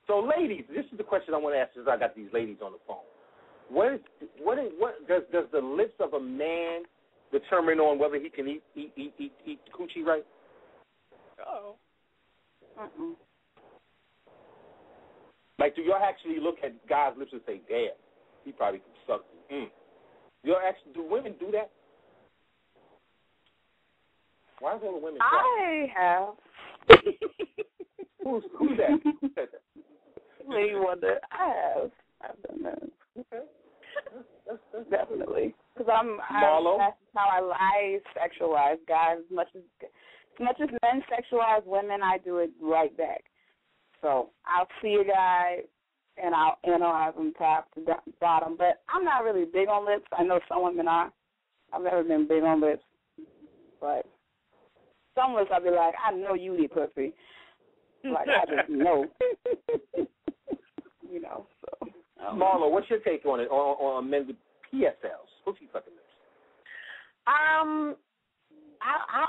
So, ladies, this is the question I want to ask since I got these ladies on the phone. What does the lips of a man determine on whether he can eat coochie right? Oh. Like, do y'all actually look at guys' lips and say, "Damn, he probably can suck me"? Do women do that? Why is all the women? I have. Who's that? Who said that? Ladyw87. I've done that. Okay. That's definitely. Because Marlo? That's how I sexualize guys. As much as men sexualize women, I do it right back. So I'll see a guy and I'll analyze him top to bottom. But I'm not really big on lips. I know some women are. I've never been big on lips. But some lips I'll be like, I know you eat pussy. Like, I just know. You know, so. Marlo, what's your take on it, on men with PSLs? Pussy fucking lips. I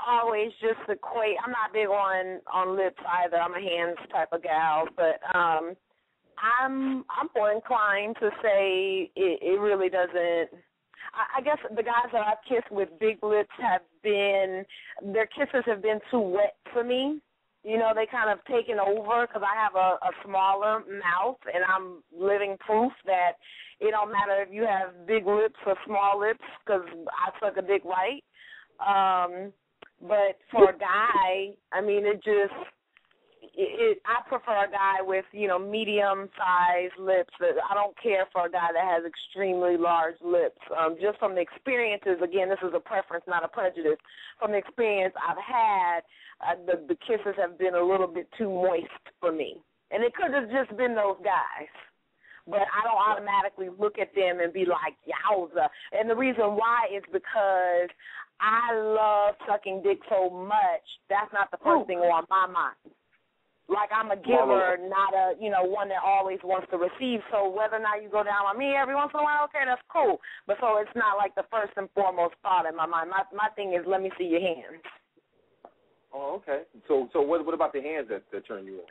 always just equate. I'm not big on lips either. I'm a hands type of gal, but I'm more inclined to say it really doesn't. I guess the guys that I've kissed with big lips their kisses have been too wet for me. You know, they kind of taken over because I have a smaller mouth, and I'm living proof that it don't matter if you have big lips or small lips because I suck a dick right. But for a guy, I mean, I prefer a guy with, medium-sized lips. I don't care for a guy that has extremely large lips. Just from the experiences, again, this is a preference, not a prejudice. From the experience I've had, the kisses have been a little bit too moist for me. And it could have just been those guys. But I don't automatically look at them and be like, yowza. And the reason why is because I love sucking dick so much, that's not the first thing on my mind. Like, I'm a giver, not a, one that always wants to receive. So whether or not you go down on me every once in a while, okay, that's cool. But so it's not like the first and foremost thought in my mind. My thing is, let me see your hands. Oh, okay. So what about the hands that turn you on?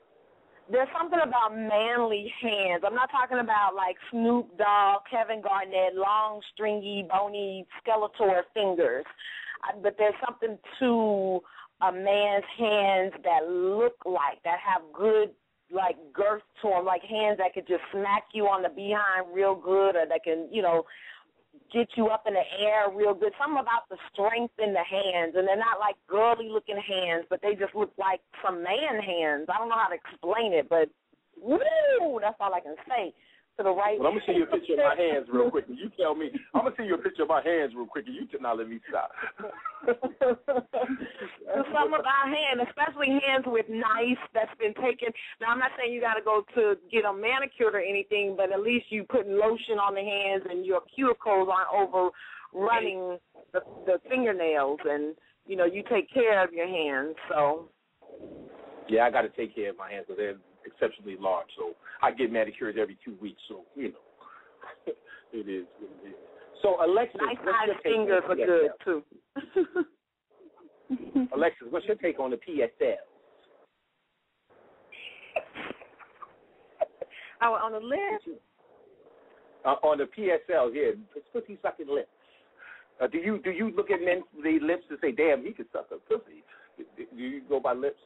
There's something about manly hands. I'm not talking about like Snoop Dogg, Kevin Garnett, long, stringy, bony, Skeletor fingers. But there's something to a man's hands that look like, that have good, like, girth to them, like hands that could just smack you on the behind real good, or that can, get you up in the air real good. Something about the strength in the hands, and they're not like girly-looking hands, but they just look like some man hands. I don't know how to explain it, but woo, that's all I can say. To the right. Well, I'm going to see you a picture of my hands real quick, and you tell me. I'm going to see you a picture of my hands real quick, and you not let me stop. There's something about hands, especially hands with nice that's been taken. Now, I'm not saying you got to go to get them manicured or anything, but at least you putting lotion on the hands and your cuticles aren't overrunning the fingernails, and, you take care of your hands. So. Yeah, I got to take care of my hands because they're exceptionally large. So I get manicures every 2 weeks. So, it is what it is. So, Alexyss, nice fingers are good, too. Alexyss, what's your take on the PSL? On the lip? On the PSL, yeah, pussy sucking lips. Do you look at men's lips and say, damn, he could suck a pussy? Do you go by lips?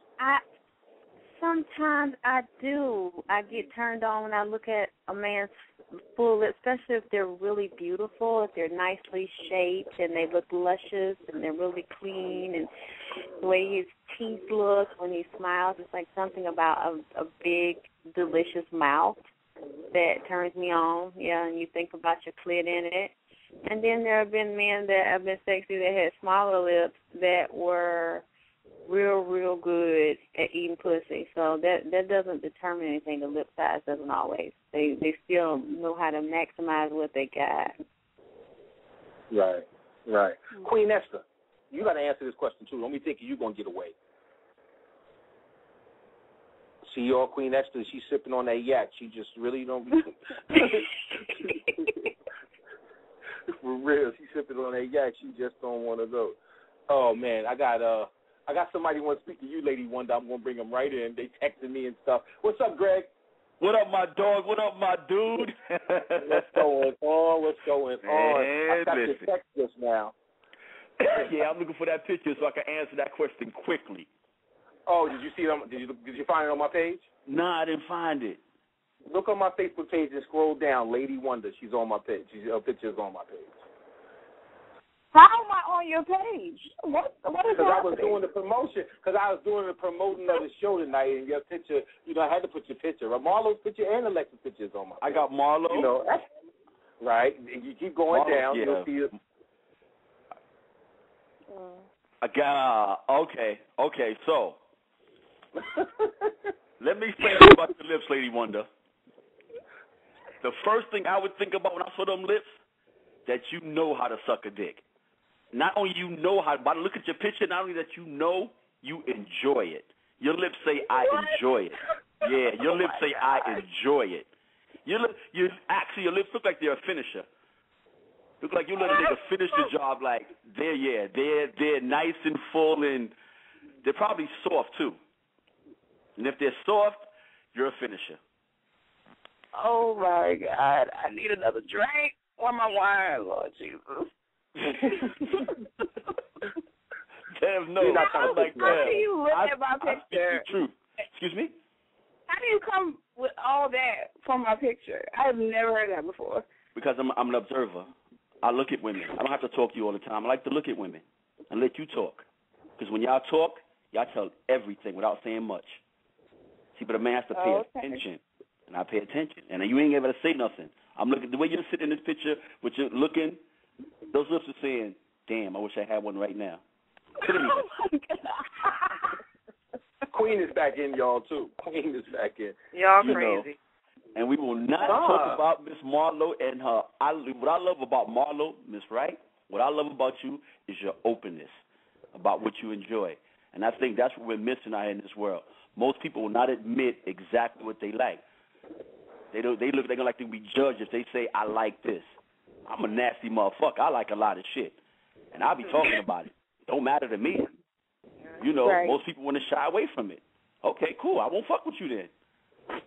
Sometimes I do. I get turned on when I look at a man's full lips, especially if they're really beautiful, if they're nicely shaped and they look luscious and they're really clean, and the way his teeth look when he smiles, it's like something about a big, delicious mouth that turns me on. Yeah, and you think about your clit in it. And then there have been men that have been sexy that had smaller lips that were real good at eating pussy. So that doesn't determine anything. The lip size doesn't always. They still know how to maximize what they got. Right. Queen Esther, you got to answer this question too. Don't be thinking you're going to get away. See your Queen Esther, she's sipping on that yak. She just really don't be. For real, she's sipping on that yak. She just don't want to go. Oh man, I got somebody who wants to speak to you, Lady Wonder. I'm going to bring them right in. They texting me and stuff. What's up, Greg? What up, my dog? What up, my dude? What's going on? What's going on? I got your text just now. Yeah, I'm looking for that picture so I can answer that question quickly. Oh, did you see it? Did you find it on my page? Nah, I didn't find it. Look on my Facebook page and scroll down. Lady Wonder, she's on my page. Her picture's on my page. How am I on your page? What is happening? Because I was doing the promotion. Because I was doing the promoting of the show tonight, and your picture, I had to put your picture. Marlo's picture and Alexy's picture is on my page. I got Marlo. Right. You keep going Marlo, down. yeah. You'll see it. I got, okay, so. Let me explain to you about the lips, Lady Wonder. The first thing I would think about when I saw them lips, that you know how to suck a dick. Not only you know how, but look at your picture, not only that you know, you enjoy it. Your lips say, I enjoy it. Yeah, your lips say, I enjoy it. Your lips look like they're a finisher. Look like you let a nigga finish the job like, they're nice and full, and they're probably soft, too. And if they're soft, you're a finisher. Oh, my God. I need another drink. Where my wine, Lord Jesus? Damn, no. How do you look at my picture? True. Excuse me? How do you come with all that from my picture? I've never heard that before. Because I'm an observer. I look at women. I don't have to talk to you all the time. I like to look at women and let you talk. Because when y'all talk, y'all tell everything without saying much. See, but a man has to pay attention. And I pay attention. And you ain't able to say nothing. I'm looking, the way you're sitting in this picture, with you looking, those lips are saying, damn, I wish I had one right now. Oh, my God. Queen is back in, y'all, too. Queen is back in. Y'all crazy. And we will not talk about Miss Marlo and her. What I love about Marlo, Miss Wright, what I love about you is your openness about what you enjoy. And I think that's what we're missing out in this world. Most people will not admit exactly what they like. They're gonna like to be judged if they say, I like this. I'm a nasty motherfucker. I like a lot of shit. And I'll be talking about it. Don't matter to me. Right. Most people want to shy away from it. Okay, cool. I won't fuck with you then.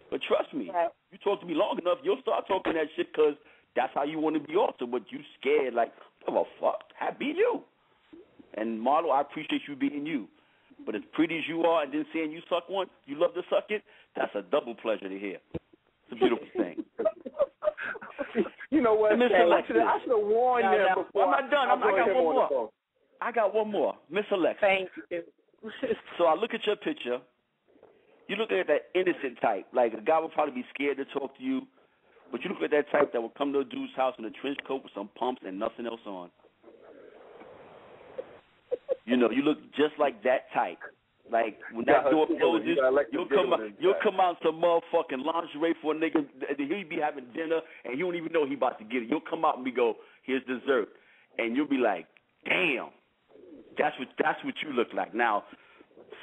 But trust me, you talk to me long enough, you'll start talking that shit because that's how you want to be also. But you scared like, give a fuck. Be you. And Marlo, I appreciate you being you. But as pretty as you are and then saying you suck one, you love to suck it, that's a double pleasure to hear. It's a beautiful thing. You know what? Miss Alexyss. I should have warned them before. I'm not done. I got one more. I got one more. Miss Alexyss. Thank you. So I look at your picture. You look at that innocent type. Like, a guy would probably be scared to talk to you. But you look at that type that would come to a dude's house in a trench coat with some pumps and nothing else on. You look just like that type. Like, when that door closes, you'll come out some motherfucking lingerie for a nigga. He'll be having dinner, and you don't even know he about to get it. You'll come out and go, here's dessert. And you'll be like, damn, that's what you look like. Now,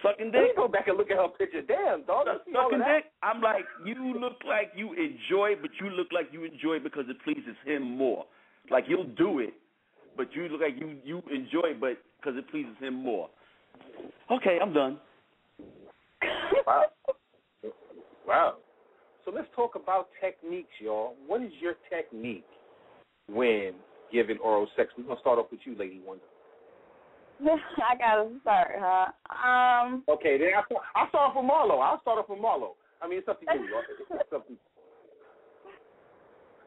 sucking dick. Let me go back and look at her picture. Damn, dog. Sucking dick, I'm like, you look like you enjoy it, but you look like you enjoy it because it pleases him more. Like, you'll do it, but you look like you enjoy it, but because it pleases him more. Okay, I'm done. Wow. So let's talk about techniques, y'all. What is your technique when giving oral sex? We're going to start off with you, Lady Wonder. I got to start, huh? Okay, then I'll start off with Marlo. I mean, it's up to you. It's up to you.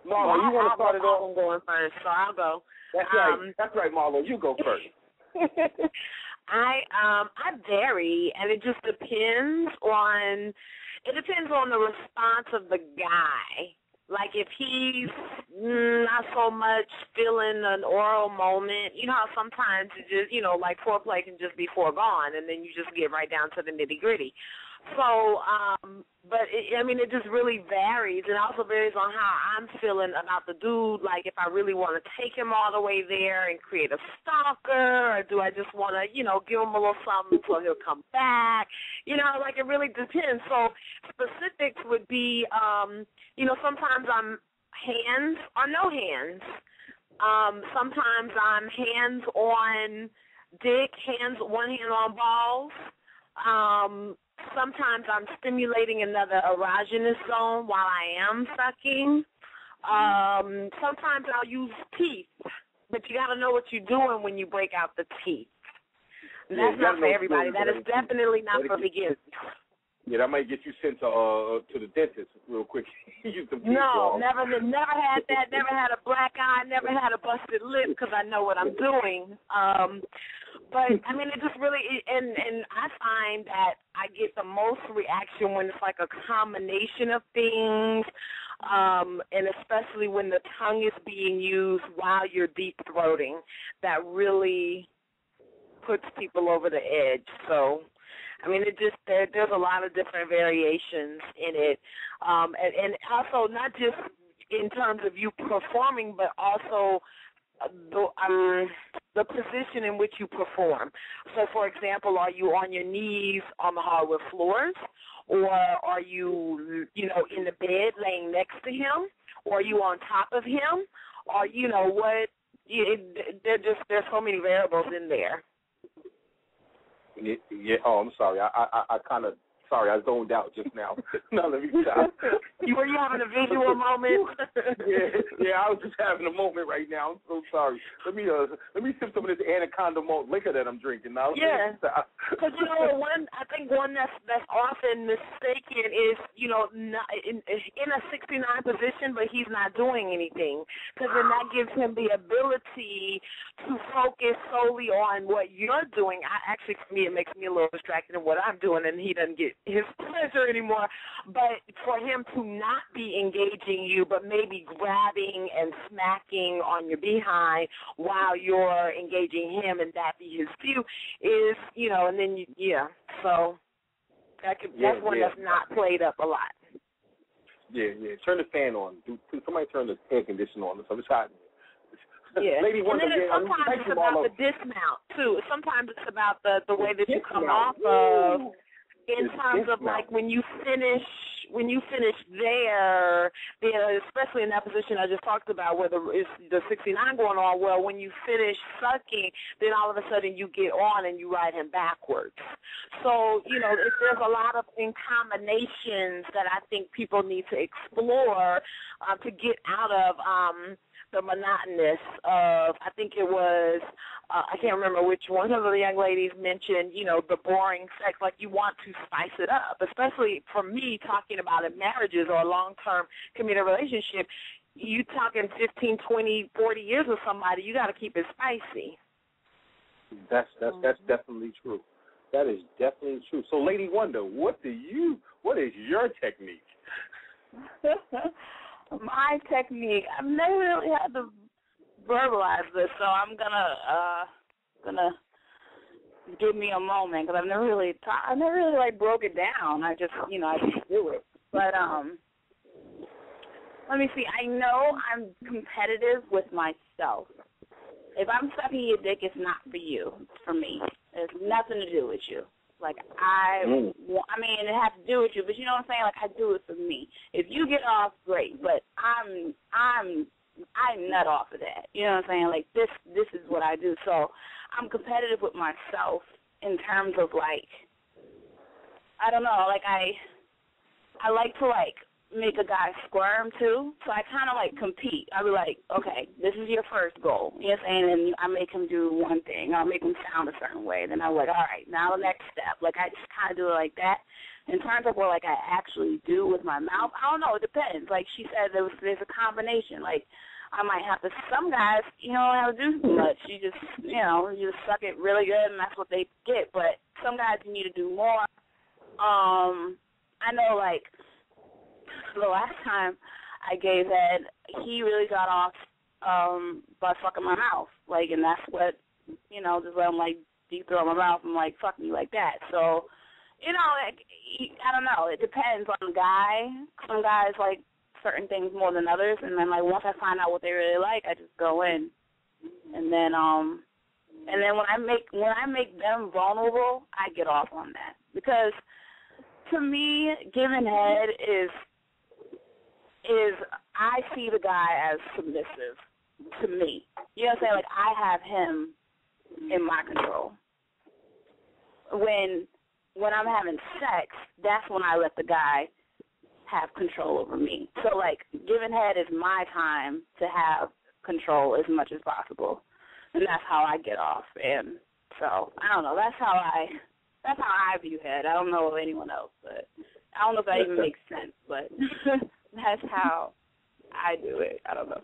Marlo, you want to start it off? I'm going first, so I'll go. That's right, Marlo. You go first. I vary, and it just depends on the response of the guy. Like, if he's not so much feeling an oral moment, you know how sometimes it just, like foreplay can just be foregone, and then you just get right down to the nitty-gritty. So, but it just really varies. It also varies on how I'm feeling about the dude. Like, if I really want to take him all the way there and create a stalker, or do I just want to, give him a little something so he'll come back? Like, it really depends. So specifics would be, sometimes I'm hands or no hands. Sometimes I'm hands on dick, one hand on balls. sometimes I'm stimulating another erogenous zone while I am sucking. Sometimes I'll use teeth, but you got to know what you're doing when you break out the teeth. And that's not for everybody. That is definitely not for beginners. Yeah, that might get you sent to the dentist real quick. Use some teeth. No, never had that. Never had a black eye. Never had a busted lip because I know what I'm doing. But I mean, it just really, and I find that I get the most reaction when it's like a combination of things, and especially when the tongue is being used while you're deep throating. That really puts people over the edge. So, I mean, it just there's a lot of different variations in it, and also not just in terms of you performing, but also the position in which you perform. So, for example, are you on your knees on the hardwood floors, or are you, in the bed laying next to him, or are you on top of him, or what? There's so many variables in there. Yeah. Oh, I'm sorry. I kind of. Sorry, I zoned out just now. No, let me stop. Were you having a visual moment? yeah, I was just having a moment right now. I'm so sorry. Let me sip some of this Anaconda malt liquor that I'm drinking now. Yeah, because I think one that's often mistaken is not in a 69 position, but he's not doing anything, because then that gives him the ability to focus solely on what you're doing. Actually, for me, it makes me a little distracted in what I'm doing, and he doesn't get his pleasure anymore. But for him to not be engaging you, but maybe grabbing and smacking on your behind while you're engaging him, and that be his view, is, and then so that's one that's not played up a lot. Yeah. Turn the fan on. Somebody turn the air conditioner on. So it's hot. Yeah. Lady Wonder, sometimes it's about the dismount too. Sometimes it's about the way that you come off of. In terms of like when you finish there, especially in that position I just talked about where it's the 69 going on, well, when you finish sucking, then all of a sudden you get on and you ride him backwards. So, there's a lot of combinations that I think people need to explore to get out of the monotonous of, I think it was, I can't remember which one of the young ladies mentioned, the boring sex, like you want to spice it up, especially for me talking about in marriages or a long-term committed relationship. You talking 15, 20, 40 years with somebody, you got to keep it spicy. That's definitely true. That is definitely true. So, Lady Wonder, what is your technique? My technique, I've never really had to verbalize this, so I'm gonna give me a moment, because I've never really broke it down. I just do it. But let me see. I know I'm competitive with myself. If I'm sucking your dick, it's not for you. It's for me. It has nothing to do with you. Like, I mean, it has to do with you, but you know what I'm saying? Like, I do it for me. If you get off, great, but I nut off of that. You know what I'm saying? Like, this is what I do. So I'm competitive with myself in terms of, like, I don't know, like, I like to, like, make a guy squirm, too. So I kind of, like, compete. I'll be like, okay, this is your first goal. You know what I'm saying? And I make him do one thing. I'll make him sound a certain way. Then I'm like, all right, now the next step. Like, I just kind of do it like that. In terms of what, like, I actually do with my mouth, I don't know. It depends. Like she said, there's a combination. Like, I might have to, some guys, don't have to do too much. You just, you just suck it really good, and that's what they get. But some guys, you need to do more. I know, like, the last time I gave head, he really got off by fucking my mouth. Like, and that's what, just let him, like, deep throat my mouth and, like, fuck me like that. So, like, I don't know. It depends on the guy. Some guys like certain things more than others, and then, like, once I find out what they really like, I just go in. And then when I make them vulnerable, I get off on that. Because to me, giving head is I see the guy as submissive to me. You know what I'm saying? Like, I have him in my control. When when I'm having sex, that's when I let the guy have control over me. So, like, giving head is my time to have control as much as possible, and that's how I get off. And so, I don't know. That's how I view head. I don't know of anyone else, but I don't know if that even makes sense, but that's how I do it. I don't know.